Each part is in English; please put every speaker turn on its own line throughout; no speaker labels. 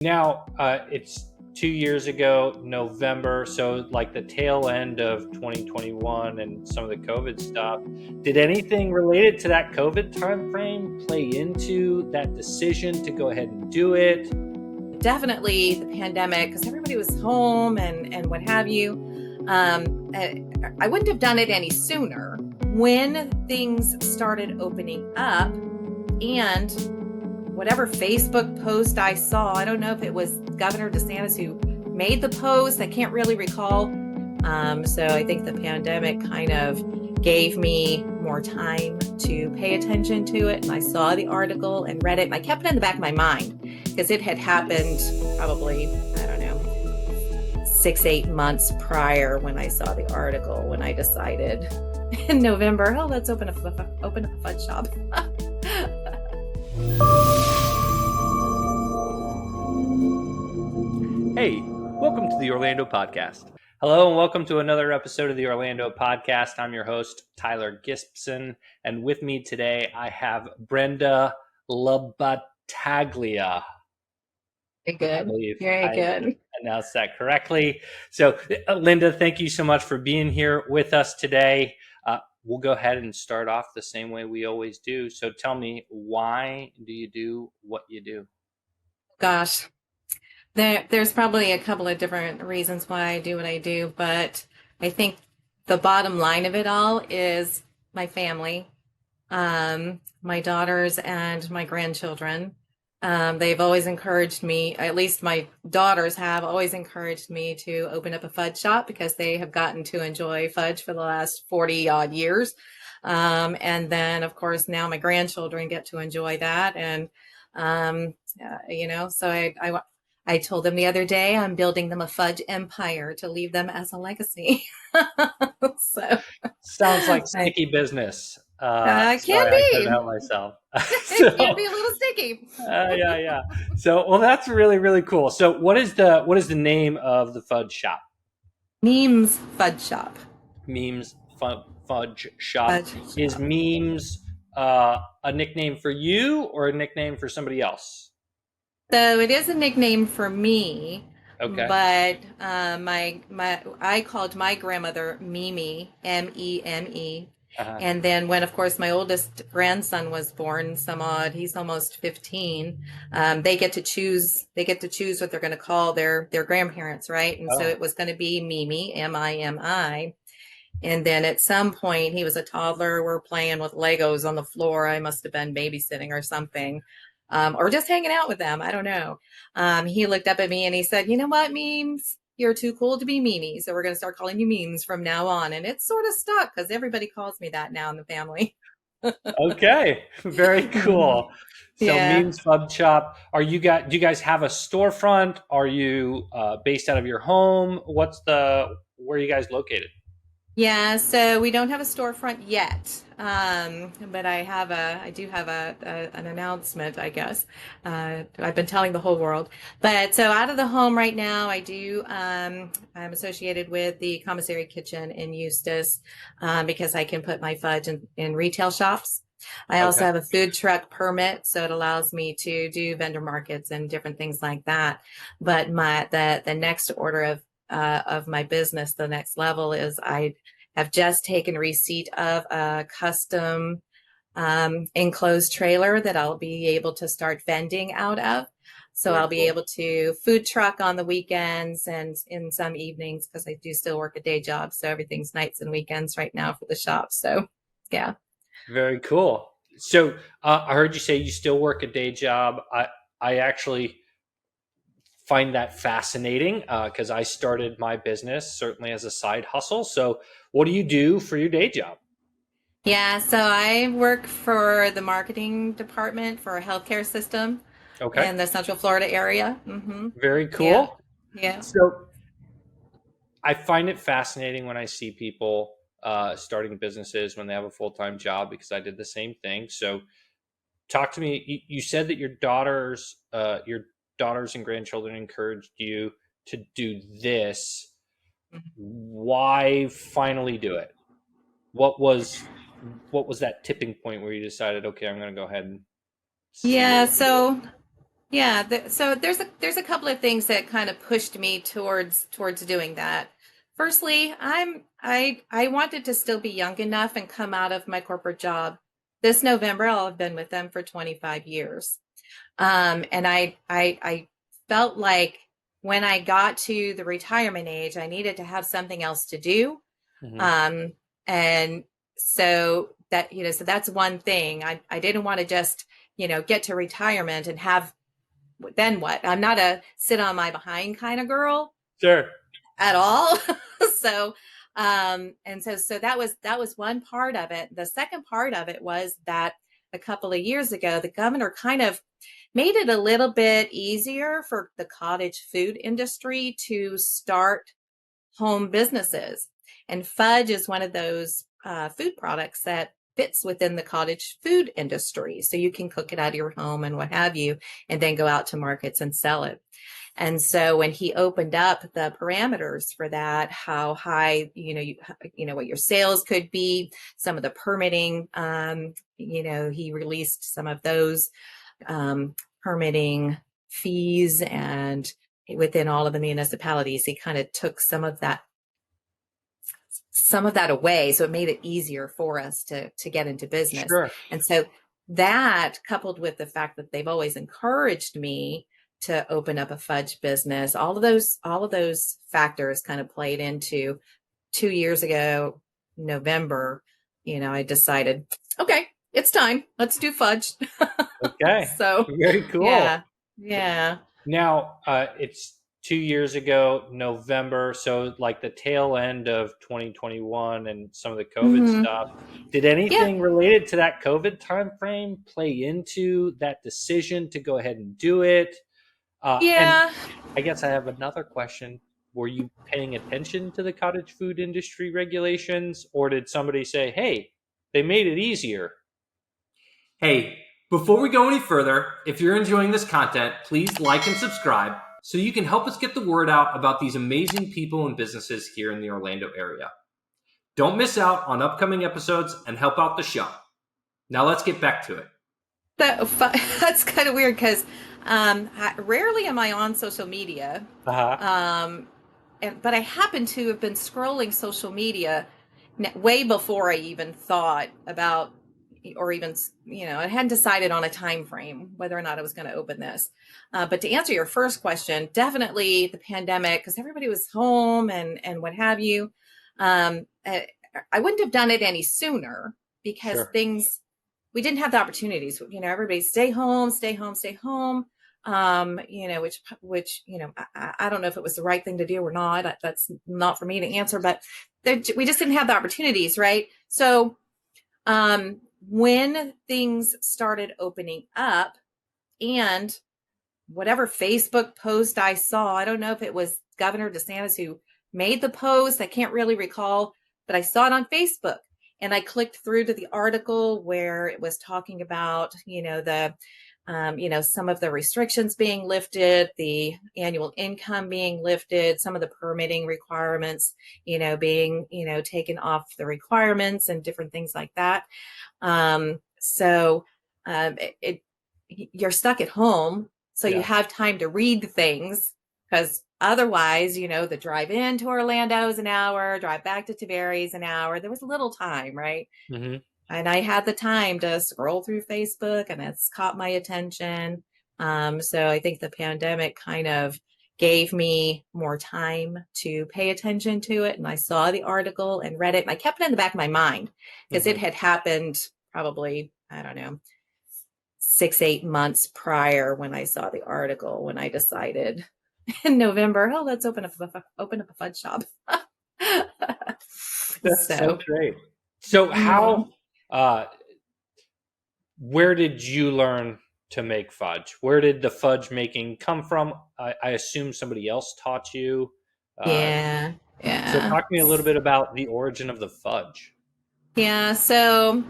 Now, it's 2 years ago, November, so like the tail end of 2021 and some of the COVID stuff. Did anything related to that COVID time frame play into that decision to go ahead and do it?
Definitely the pandemic, because everybody was home and what have you. I wouldn't have done it any sooner. When things started opening up, and whatever Facebook post I saw, I don't know if it was Governor DeSantis who made the post. I can't really recall. So I think the pandemic kind of gave me more time to pay attention to it. And I saw the article and read it, and I kept it in the back of my mind because it had happened probably, I don't know, 6-8 months prior when I saw the article, when I decided in November, oh, let's open up a fudge shop.
Hey, welcome to the Orlando Podcast. Hello and welcome to another episode of the Orlando Podcast. I'm your host, Tyler Gibson, and with me today I have Brenda Labattaglia.
Very good.
I believe
Very good.
Announced that correctly. So, Linda, thank you so much for being here with us today. We'll go ahead and start off the same way we always do. So tell me, why do you do what you do?
Gosh. There's probably a couple of different reasons why I do what I do, but I think the bottom line of it all is my family, my daughters and my grandchildren. They've always encouraged me, at least my daughters have always encouraged me to open up a fudge shop because they have gotten to enjoy fudge for the last 40 odd years. And then, of course, now my grandchildren get to enjoy that. And, so I told them the other day I'm building them a fudge empire to leave them as a legacy. So
sounds like sticky business.
Can
sorry,
be.
I couldn't help myself.
It can be a little sticky.
Yeah. So, well, that's really, really cool. So, what is the name of the fudge shop?
Meem's Fudge Shop.
Meem's Fudge Shop.
Fudge
Is
Shop.
Meem's a nickname for you or a nickname for somebody else?
So it is a nickname for me.
Okay.
But I called my grandmother Mimi, Meme. And then when, of course, my oldest grandson was born, he's almost 15. They get to choose what they're going to call their grandparents, right? And so it was going to be Mimi, Mimi. And then at some point, he was a toddler. We're playing with Legos on the floor. I must have been babysitting or something. Or just hanging out with them. I don't know. He looked up at me and he said, "You know what, Memes? You're too cool to be Mimi. So we're going to start calling you Memes from now on." And it's sort of stuck because everybody calls me that now in the family.
Okay. Very cool. So
Yeah.
Meem's Fudge Shop. Do you guys have a storefront? Are you based out of your home? Where are you guys located?
Yeah, so we don't have a storefront yet, but I do have an announcement, I guess. I've been telling the whole world. But so out of the home right now, I'm associated with the commissary kitchen in Eustis, because I can put my fudge in retail shops. I also have a food truck permit, so it allows me to do vendor markets and different things like that. But the next order of my business, the next level, is I have just taken receipt of a custom enclosed trailer that I'll be able to start vending out of. So I'll be able to food truck on the weekends and in some evenings, because I do still work a day job. So everything's nights and weekends right now for the shop. So yeah.
Very cool. So I heard you say you still work a day job. I actually find that fascinating because I started my business certainly as a side hustle. So what do you do for your day job?
Yeah, so I work for the marketing department for a healthcare system in the Central Florida area. Mm-hmm.
Very cool.
Yeah.
So I find it fascinating when I see people starting businesses when they have a full-time job, because I did the same thing. So talk to me. You said that your daughters and grandchildren encouraged you to do this. Why finally do it? What was that tipping point where you decided, okay, I'm going to go ahead and
Yeah, so Yeah, so there's a couple of things that kind of pushed me towards doing that. Firstly, I wanted to still be young enough and come out of my corporate job. This November, I'll have been with them for 25 years. And I felt like when I got to the retirement age, I needed to have something else to do.
Hmm.
Um, and so that, so that's one thing. I didn't want to just, get to retirement and have, then what? I'm not a sit on my behind kind of girl
Sure.
at all. So, so that was one part of it. The second part of it was that a couple of years ago, the governor kind of made it a little bit easier for the cottage food industry to start home businesses. And fudge is one of those food products that fits within the cottage food industry. So you can cook it out of your home and what have you, and then go out to markets and sell it. And so when he opened up the parameters for that, how high, what your sales could be, some of the permitting, he released some of those permitting fees, and within all of the municipalities, he kind of took some of that away. So it made it easier for us to get into business.
Sure.
And so that, coupled with the fact that they've always encouraged me to open up a fudge business, all of those factors kind of played into 2 years ago, November, I decided, okay, it's time. Let's do fudge.
Okay.
So
Very cool.
yeah, yeah.
Now, it's 2 years ago, November, so like the tail end of 2021 and some of the COVID
Hmm.
stuff. Did
Yeah,
anything related to that COVID timeframe play into that decision to go ahead and do it? And
yeah.
I guess I have another question. Were you paying attention to the cottage food industry regulations, or did somebody say, hey, they made it easier?
Hey, before we go any further, if you're enjoying this content, please like and subscribe so you can help us get the word out about these amazing people and businesses here in the Orlando area. Don't miss out on upcoming episodes and help out the show. Now let's get back to it.
That that's kind of weird because rarely am I on social media,
Uh huh.
um, but I happen to have been scrolling social media way before I even thought about, or even I hadn't decided on a time frame whether or not I was going to open this. But to answer your first question, definitely the pandemic, because everybody was home and what have you. I wouldn't have done it any sooner because
Sure.
we didn't have the opportunities. Everybody stay home, stay home, stay home. Which I don't know if it was the right thing to do or not. That's not for me to answer, but we just didn't have the opportunities, right? So when things started opening up, and whatever Facebook post I saw, I don't know if it was Governor DeSantis who made the post. I can't really recall, but I saw it on Facebook, and I clicked through to the article where it was talking about, some of the restrictions being lifted, the annual income being lifted, some of the permitting requirements, being, taken off the requirements and different things like that. So you're stuck at home, so you
Yeah.
have time to read things, because otherwise, the drive into Orlando is an hour, drive back to Tiberi is an hour. There was little time, right?
Hmm.
And I had the time to scroll through Facebook, and it's caught my attention. So I think the pandemic kind of gave me more time to pay attention to it. And I saw the article and read it, and I kept it in the back of my mind because it
Hmm.
had happened probably, I don't know, 6, 8 months prior, when I saw the article, when I decided in November, oh, let's open up a fudge shop.
That's so
So,
great. So,
mhm.
uh, where did you learn to make fudge? Where did the fudge making come from? I assume somebody else taught you. Uh,
Yeah,
so,
yeah.
talk to me a little bit about the origin of the fudge.
Yeah, so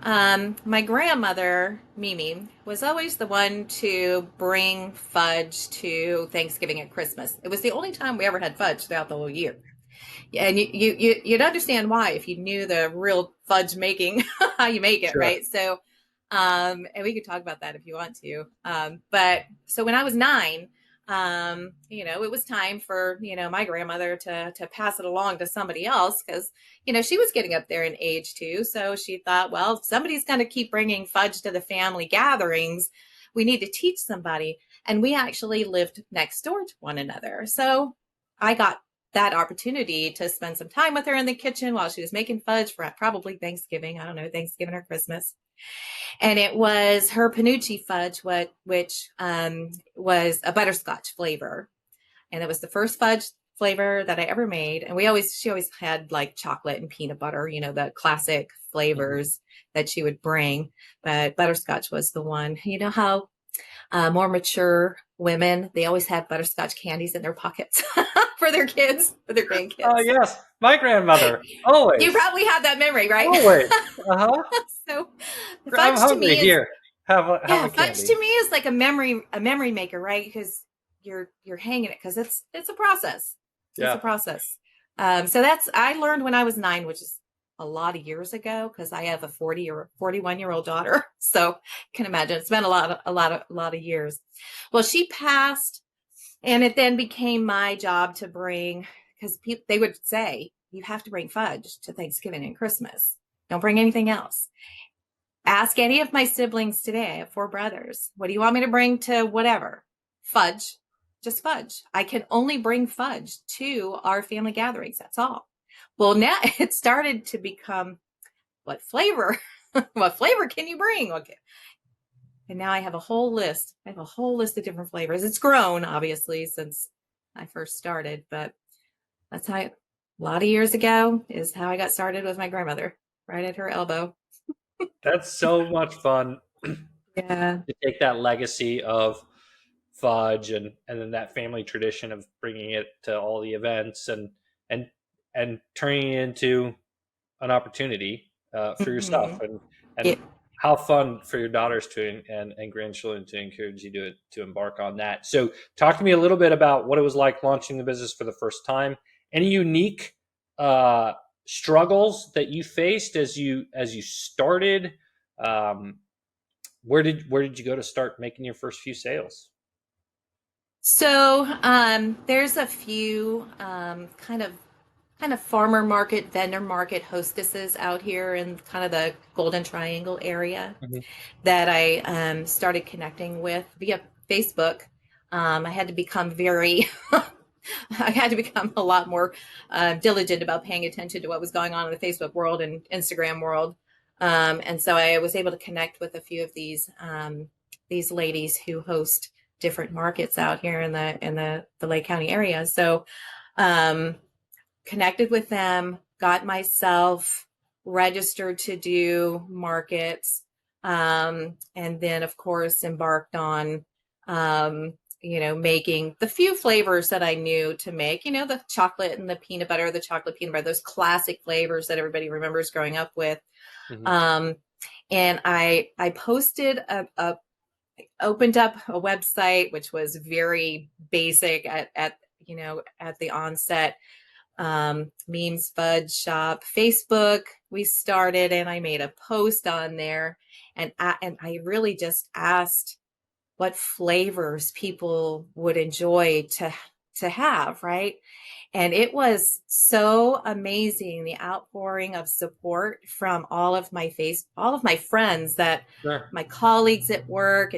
my grandmother, Mimi, was always the one to bring fudge to Thanksgiving and Christmas. It was the only time we ever had fudge throughout the whole year. Yeah, and you'd understand why if you knew the real fudge making, how you make it,
Sure.
right? So And we could talk about that if you want to. But so when I was 9, it was time for, my grandmother to pass it along to somebody else because, she was getting up there in age too. So she thought, well, if somebody's going to keep bringing fudge to the family gatherings, we need to teach somebody. And we actually lived next door to one another. So I got that opportunity to spend some time with her in the kitchen while she was making fudge for probably Thanksgiving. I don't know, Thanksgiving or Christmas. And it was her panucci fudge, which was a butterscotch flavor. And it was the first fudge flavor that I ever made. And she always had like chocolate and peanut butter, the classic flavors that she would bring. But butterscotch was the one. You know how more mature women, they always have butterscotch candies in their pockets for their kids, for their grandkids.
Oh, yes. My grandmother. Always.
You probably have that memory, right?
Always. Uh-huh.
So
I'm
fudge to
hungry.
me is,
Here. Have a
fudge
candy.
to me is like a memory maker, right? Because you're hanging it because it's a process.
Yeah.
It's a process. I learned when I was 9, which is a lot of years ago because I have a 41-year-old daughter. So you can imagine it's been a lot of years. Well, she passed, and it then became my job to bring, because they would say, you have to bring fudge to Thanksgiving and Christmas. Don't bring anything else. Ask any of my siblings today. I have 4 brothers. What do you want me to bring to whatever? Fudge. Just fudge. I can only bring fudge to our family gatherings. That's all. Well, now it started to become, what flavor? What flavor can you bring? Okay. And now I have a whole list. I have a whole list of different flavors. It's grown, obviously, since I first started, but that's how a lot of years ago is how I got started with my grandmother, right at her elbow.
That's so much fun.
Yeah.
To take that legacy of fudge and then that family tradition of bringing it to all the events and turning it into an opportunity for yourself and
Yeah.
how fun for your daughters and grandchildren to encourage you to embark on that. So talk to me a little bit about what it was like launching the business for the first time. Any unique struggles that you faced as you started? Where did you go to start making your first few sales?
So there's a few kind of farmer market, vendor market hostesses out here in kind of the Golden Triangle area
Mm-hmm.
that I started connecting with via Facebook. I had to become I had to become a lot more diligent about paying attention to what was going on in the Facebook world and Instagram world. And so I was able to connect with a few of these ladies who host different markets out here in the Lake County area. So connected with them, got myself registered to do markets, and then of course embarked on making the few flavors that I knew to make, the chocolate and the chocolate peanut butter, those classic flavors that everybody remembers growing up with.
Mm-hmm.
And I posted opened up a website, which was very basic at the onset. Meem's Fudge Shop, Facebook, we started, and I made a post on there, and I really just asked what flavors people would enjoy to have, right? And it was so amazing, the outpouring of support from all of my friends, that
Sure.
my colleagues at work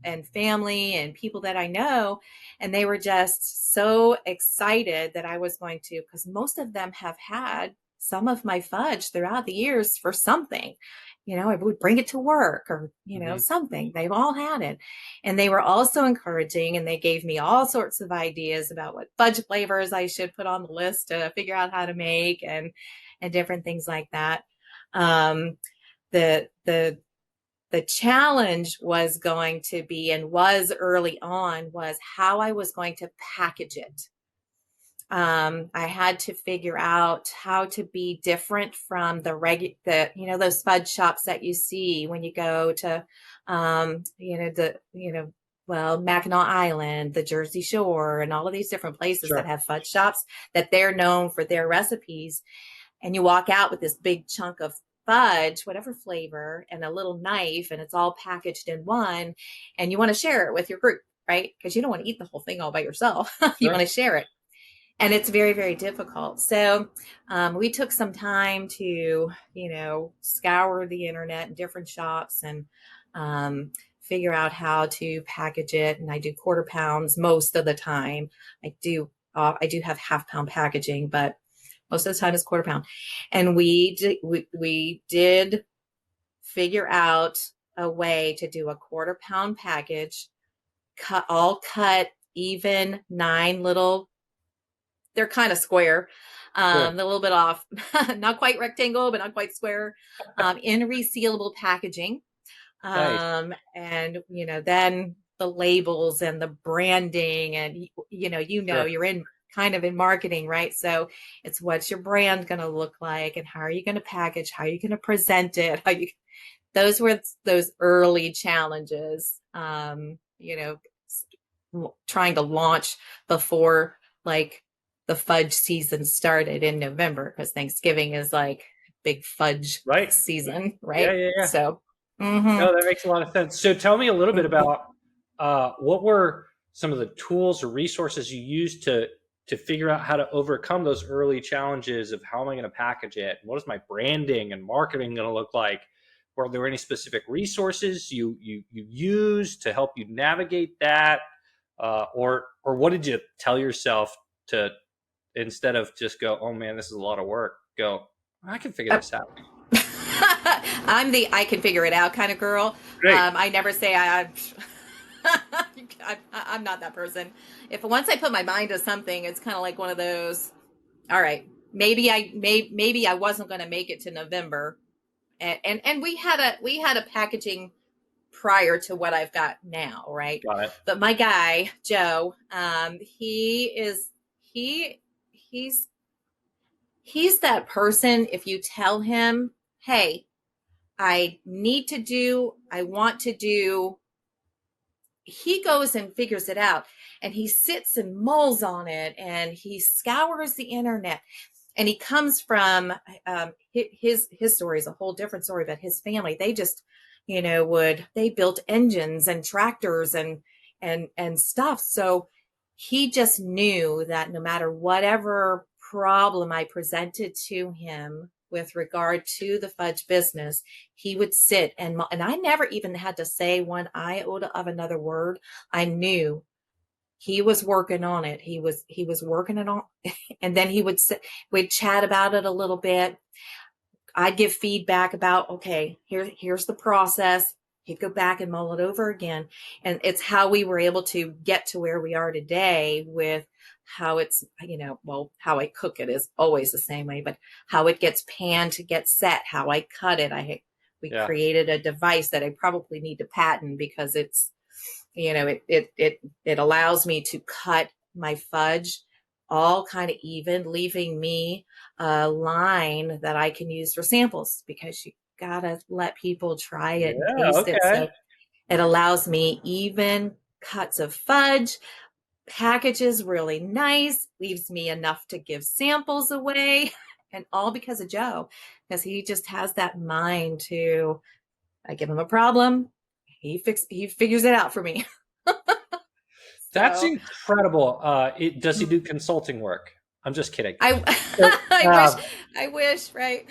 and family and people that I know. And they were just so excited that I was going to, because most of them have had some of my fudge throughout the years for something. I would bring it to work or,
Mm-hmm.
something. They've all had it. And they were also encouraging, and they gave me all sorts of ideas about what fudge flavors I should put on the list to figure out how to make and different things like that. The challenge was going to be, and was early on, was how I was going to package it. I had to figure out how to be different from those fudge shops that you see when you go to, Mackinac Island, the Jersey Shore, and all of these different places
Sure.
that have fudge shops that they're known for their recipes. And you walk out with this big chunk of fudge, whatever flavor, and a little knife, and it's all packaged in one, and you want to share it with your group, right? Because you don't want to eat the whole thing all by yourself. You
Sure.
want to share it. And it's very, very difficult. So we took some time to, scour the internet and different shops and figure out how to package it. And I do quarter pounds most of the time. I do have half pound packaging, but most of the time it's quarter pound. And we did figure out a way to do a quarter pound package, cut even 9 little. They're kind of square,
Sure.
a little bit off, not quite rectangle, but not quite square, in resealable packaging.
Nice.
And, then the labels and the branding and,
Sure.
you're in kind of in marketing, right? So it's what's your brand going to look like and how are you going to package? How are you going to present it? Those were those early challenges, trying to launch before like the fudge season started in November because Thanksgiving is like big fudge
Right.
season,
Yeah,
right?
yeah, yeah.
So,
No, that makes a lot of sense. So tell me a little bit about what were some of the tools or resources you used to figure out how to overcome those early challenges of how am I going to package it? What is my branding and marketing going to look like? Were there any specific resources you used to help you navigate that, or what did you tell yourself to instead of just go, oh man, this is a lot of work? Go, I can figure this out.
I'm the I can figure it out kind of girl.
Great.
I never say I'm not that person. If once I put my mind to something, it's kind of like one of those. All right, maybe I wasn't going to make it to November, and we had a packaging prior to what I've got now, right?
Got it.
But my guy Joe, he he's that person. If you tell him, hey, I want to do, he goes and figures it out and he sits and mulls on it and he scours the internet and he comes from his story is a whole different story, but his family, they just, they built engines and tractors and stuff. So he just knew that no matter whatever problem I presented to him with regard to the fudge business, he would sit and I never even had to say one iota of another word. I knew he was working on it. He was working it on, and then we'd chat about it a little bit. I'd give feedback about, okay, here's the process. He'd go back and mull it over again. And it's how we were able to get to where we are today with how it's, how I cook it is always the same way, but how it gets panned to get set, how I cut it. We created a device that I probably need to patent because it's, it allows me to cut my fudge all kind of even, leaving me a line that I can use for samples because you gotta let people try it and taste it. So it allows me even cuts of fudge, packages really nice, leaves me enough to give samples away, and all because of Joe, because he just has that mind to, I give him a problem, he figures it out for me.
That's incredible. Does he do consulting work? I'm just kidding.
I wish, right?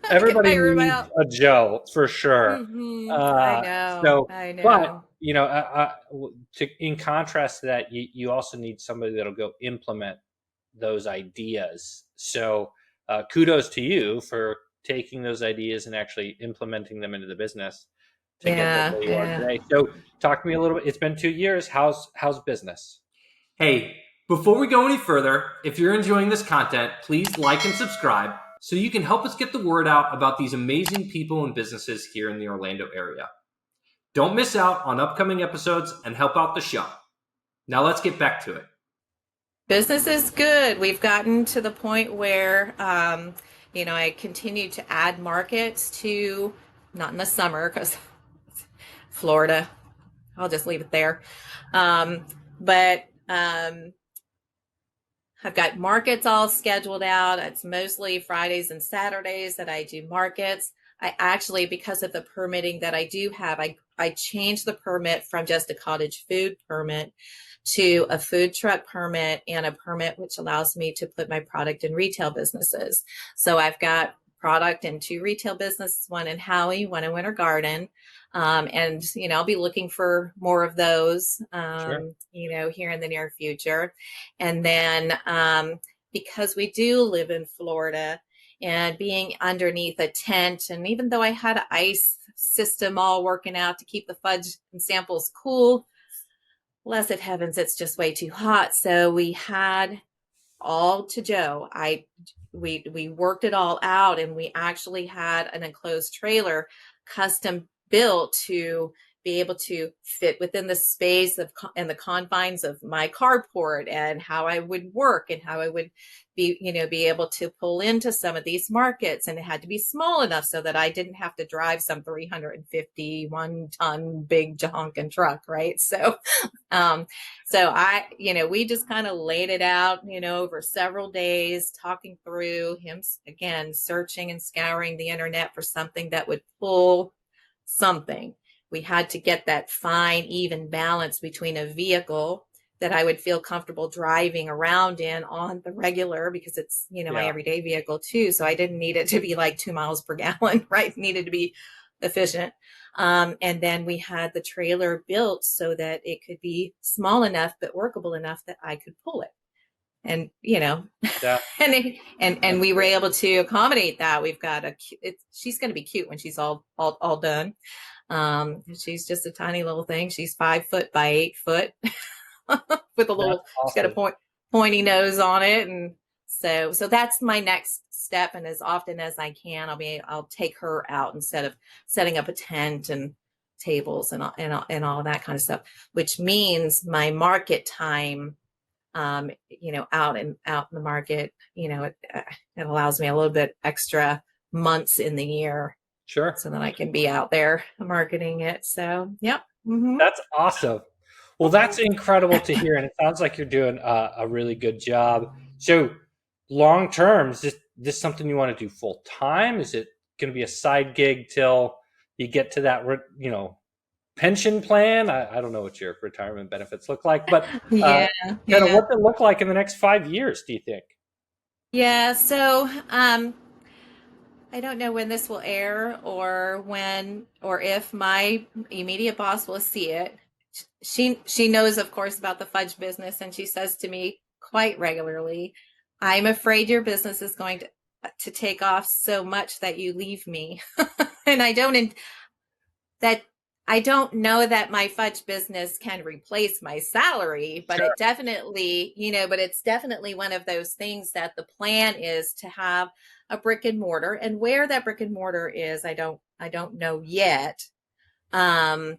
Everybody needs a Joe for sure.
I know.
But in contrast to that, you also need somebody that'll go implement those ideas. So kudos to you for taking those ideas and actually implementing them into the business to get where you are today. So talk to me a little bit. It's been 2 years. How's business?
Hey, before we go any further, if you're enjoying this content, please like and subscribe so you can help us get the word out about these amazing people and businesses here in the Orlando area. Don't miss out on upcoming episodes and help out the show. Now let's get back to it.
Business is good. We've gotten to the point where, I continue to add markets to, not in the summer because Florida, I'll just leave it there. But I've got markets all scheduled out. It's mostly Fridays and Saturdays that I do markets. I actually, because of the permitting that I do have, I changed the permit from just a cottage food permit to a food truck permit and a permit which allows me to put my product in retail businesses. So I've got product in 2 retail businesses, one in Howie, one in Winter Garden. And, I'll be looking for more of those,
Sure.
here in the near future. And then because we do live in Florida, and being underneath a tent, and even though I had an ice system all working out to keep the fudge and samples cool, blessed heavens, it's just way too hot. So we had all to Joe. We worked it all out, and we actually had an enclosed trailer custom built to be able to fit within the space of and the confines of my carport, and how I would work, and how I would be able to pull into some of these markets. And it had to be small enough so that I didn't have to drive some 351-ton big honking truck, right? So we just kind of laid it out, over several days, talking through him, again, searching and scouring the internet for something that would pull something. We had to get that fine, even balance between a vehicle that I would feel comfortable driving around in on the regular, because it's, my everyday vehicle too. So I didn't need it to be like 2 miles per gallon, right? It needed to be efficient. And then we had the trailer built so that it could be small enough, but workable enough that I could pull it. And,
Yeah.
and we were able to accommodate that. We've got she's going to be cute when she's all done. She's just a tiny little thing. She's 5 foot by 8 foot with a little,
awesome.
She's got a pointy nose on it. And so that's my next step. And as often as I can, I'll take her out instead of setting up a tent and tables and all that kind of stuff, which means my market time, out in the market, it allows me a little bit extra months in the year.
Sure.
So that I can be out there marketing it. So, yep. Mm-hmm.
That's awesome. Well, that's incredible to hear. And it sounds like you're doing a really good job. So long term, is this something you want to do full time? Is it going to be a side gig till you get to that, pension plan? I don't know what your retirement benefits look like, but kind of what's it look like in the next 5 years, do you think?
Yeah. So, I don't know when this will air, or when or if my immediate boss will see it. She knows, of course, about the fudge business, and she says to me quite regularly, "I'm afraid your business is going to take off so much that you leave me." And I don't know that my fudge business can replace my salary, but
Sure.
it's definitely one of those things that the plan is to have a brick and mortar, and where that brick and mortar is, I don't know yet. But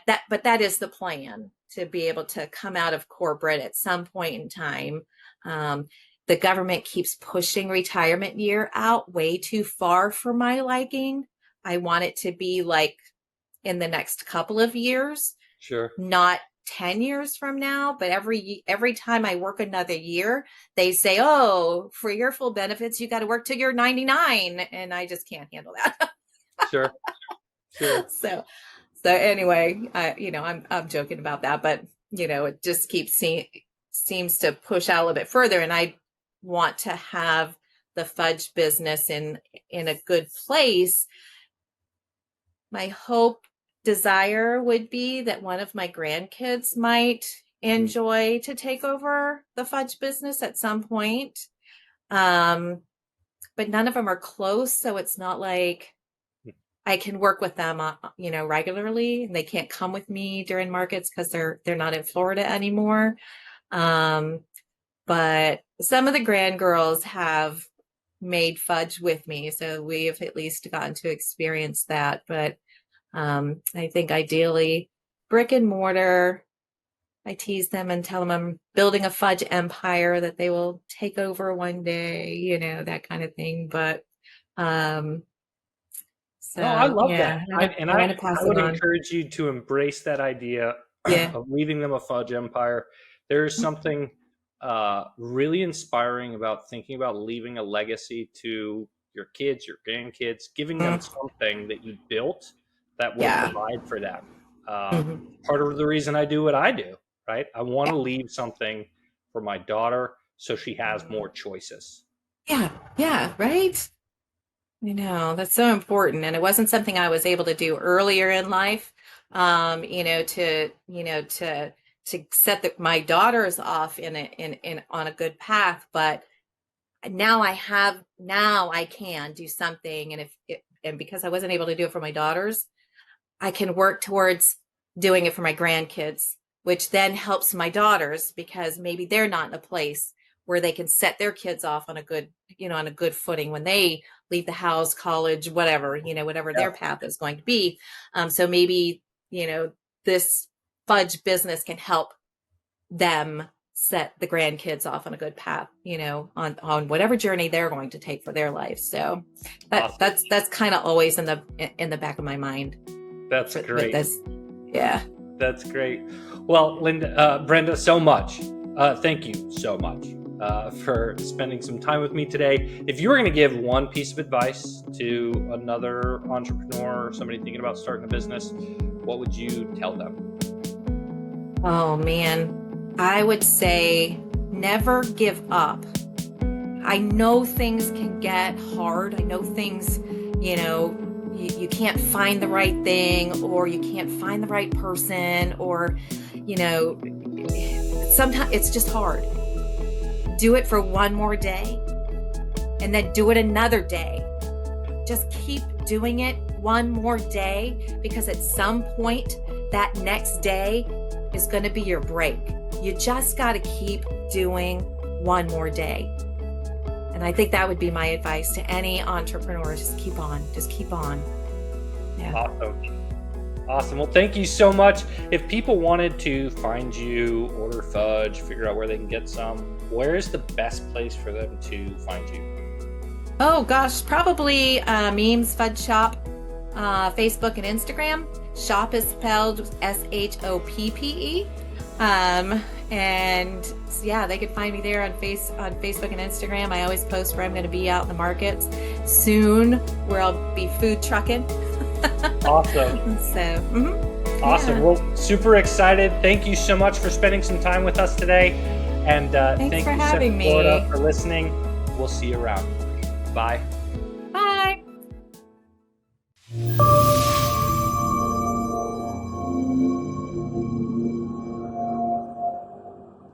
that is the plan, to be able to come out of corporate at some point in time. The government keeps pushing retirement year out way too far for my liking. I want it to be like in the next couple of years,
Sure.
not 10 years from now. But every time I work another year, they say, "Oh, for your full benefits, you got to work till you're 99." And I just can't handle that.
Sure.
So anyway, I'm joking about that, but it just seems to push out a little bit further. And I want to have the fudge business in a good place. My desire would be that one of my grandkids might enjoy to take over the fudge business at some point. But none of them are close. So it's not like I can work with them, regularly, and they can't come with me during markets because they're not in Florida anymore. But some of the grand girls have made fudge with me, so we have at least gotten to experience that. But I think ideally brick and mortar. I tease them and tell them I'm building a fudge empire that they will take over one day, that kind of thing. But so,
no, I love
yeah,
that. I would
on.
encourage you to embrace that idea of leaving them a fudge empire. There's something really inspiring about thinking about leaving a legacy to your kids, your grandkids, giving them something that you built that will
Yeah.
provide for them.
Mhm.
Part of the reason I do what I do, right? I want
Yeah.
to leave something for my daughter so she has more choices.
Yeah. Yeah. Right. That's so important. And it wasn't something I was able to do earlier in life. To set my daughters off in on a good path. But now I can do something. And because I wasn't able to do it for my daughters, I can work towards doing it for my grandkids, which then helps my daughters because maybe they're not in a place where they can set their kids off on a good footing when they leave the house, college, whatever, whatever their path is going to be. So maybe, this fudge business can help them set the grandkids off on a good path, on whatever journey they're going to take for their life. So
Awesome.
that's kind of always in the back of my mind.
That's
With
great.
this. Yeah.
That's great. Well, Brenda, so much. Thank you so much for spending some time with me today. If you were going to give one piece of advice to another entrepreneur or somebody thinking about starting a business, what would you tell them?
Oh man, I would say never give up. I know things can get hard. I know things, you can't find the right thing, or you can't find the right person, or, sometimes it's just hard. Do it for one more day and then do it another day. Just keep doing it one more day, because at some point that next day is going to be your break. You just got to keep doing one more day. And I think that would be my advice to any entrepreneur. Just keep on. Yeah.
Awesome. Well, thank you so much. If people wanted to find you, order fudge, figure out where they can get some, where is the best place for them to find you?
Oh gosh, probably Meem's Fudge Shop, Facebook and Instagram. Shoppe is spelled Shoppe. And yeah, they could find me there on Facebook and Instagram. I always post where I'm going to be out in the markets soon, where I'll be food trucking.
Awesome.
So,
awesome.
Yeah.
Well, super excited. Thank you so much for spending some time with us today. And
Thanks
thank
for
you,
having
Central Florida,
me.
for listening. We'll see you around. Bye.